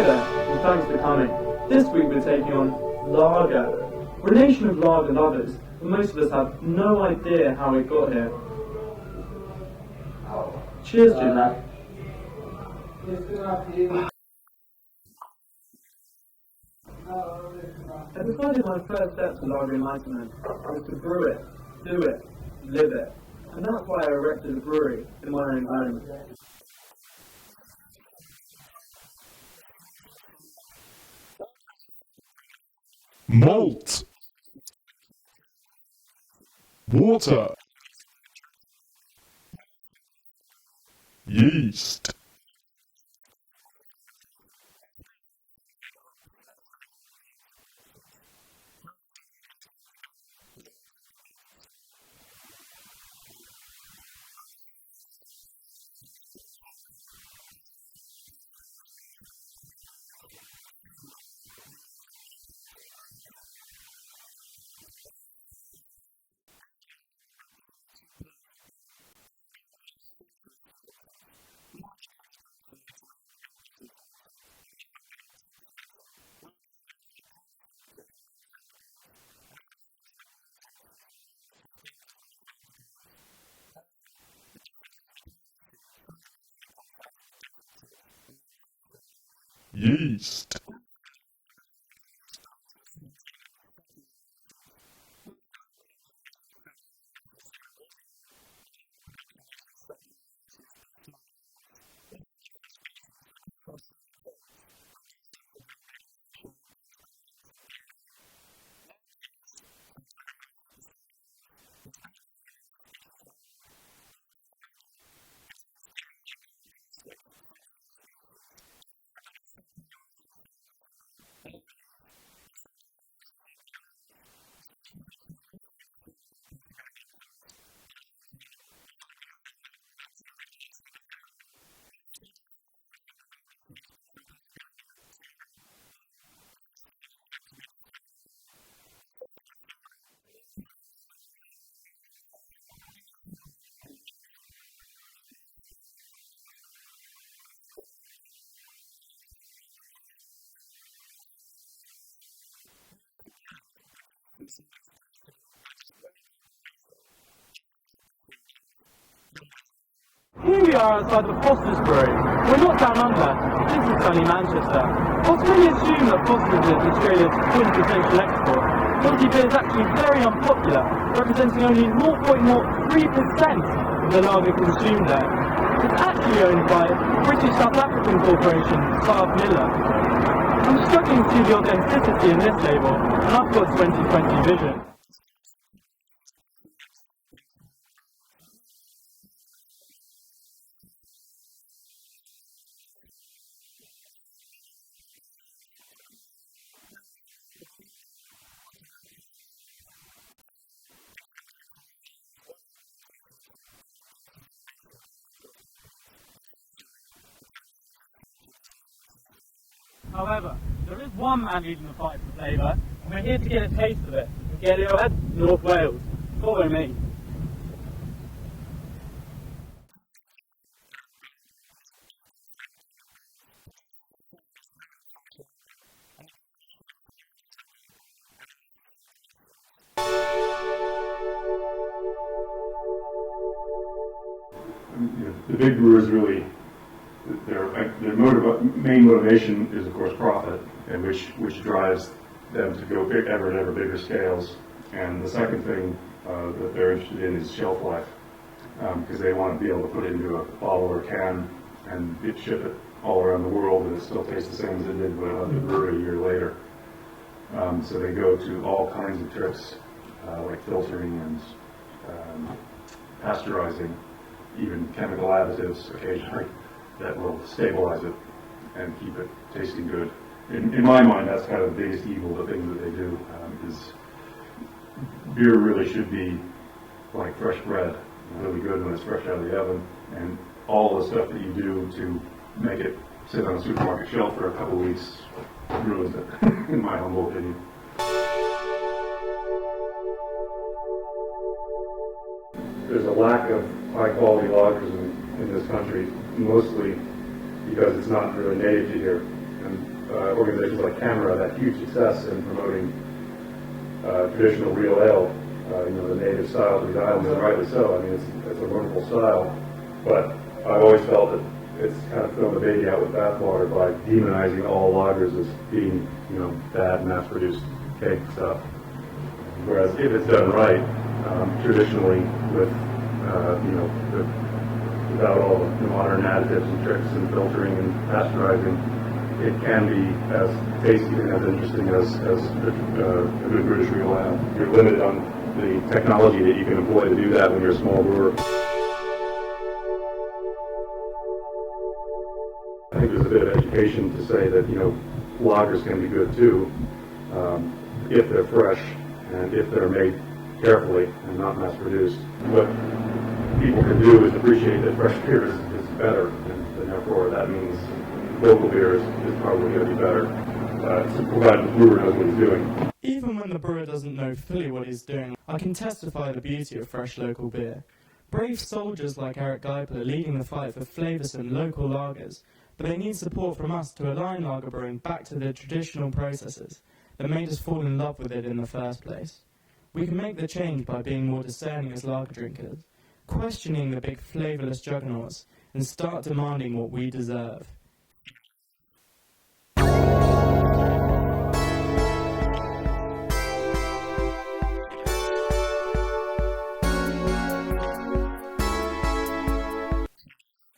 there, and thanks for coming. This week we're taking on lager. We're a nation of lager lovers, but most of us have no idea how it got here. Cheers, Jim. I decided my first step to lager enlightenment was to brew it, do it, live it. And that's why I erected a brewery in my own home. Malt, water, yeast, yeast, Here we are outside the Foster's Brewery. We're not down under, this is sunny Manchester. Whilst many assume that Foster's is Australia's quintessential export, Monty beer is actually very unpopular, representing only 0.03% of the lager consumed there. It's actually owned by British South African corporation Saab Miller. I'm struggling to see the authenticity in this label, and I've got 2020 vision. However, there is one man leading the fight for flavour, and we're here to get a taste of it. Geliohead, North Wales. Follow me. The big brewers really, their main motivation is of course profit, and which drives them to go ever and ever bigger scales. And the second thing that they're interested in is shelf life, because they want to be able to put it into a bottle or can and ship it all around the world, and it still tastes the same as it did when it left the brewery a year later. So they go to all kinds of tricks, like filtering and pasteurizing, even chemical additives occasionally that will stabilize it and keep it tasting good. In my mind, that's kind of the biggest evil, the thing that they do, is beer really should be like fresh bread, really good when it's fresh out of the oven, and all the stuff that you do to make it sit on a supermarket shelf for a couple of weeks ruins it, in my humble opinion. There's a lack of high-quality lagers in this country, mostly because it's not really native to here. And organizations like Canada had huge success in promoting traditional real ale, the native style of these islands, and rightly so. I mean, it's a wonderful style, but I've always felt that it's kind of thrown the baby out with bathwater by demonizing all lagers as being, bad mass-produced cake stuff. Whereas if it's done right, traditionally with, without all the modern additives and tricks and filtering and pasteurizing, it can be as tasty and as interesting as a good British real ale. You're limited on the technology that you can employ to do that when you're a small brewer. I think there's a bit of education to say that, lagers can be good too, if they're fresh and if they're made carefully and not mass-produced. What people can do is appreciate that fresh beer is better, and therefore that means local beer is probably going to be better, provided the brewer knows what he's doing. Even when the brewer doesn't know fully what he's doing, I can testify the beauty of fresh local beer. Brave soldiers like Eric Geipel are leading the fight for flavoursome local lagers, but they need support from us to align lager brewing back to the traditional processes that made us fall in love with it in the first place. We can make the change by being more discerning as lager drinkers, questioning the big flavourless juggernauts, and start demanding what we deserve.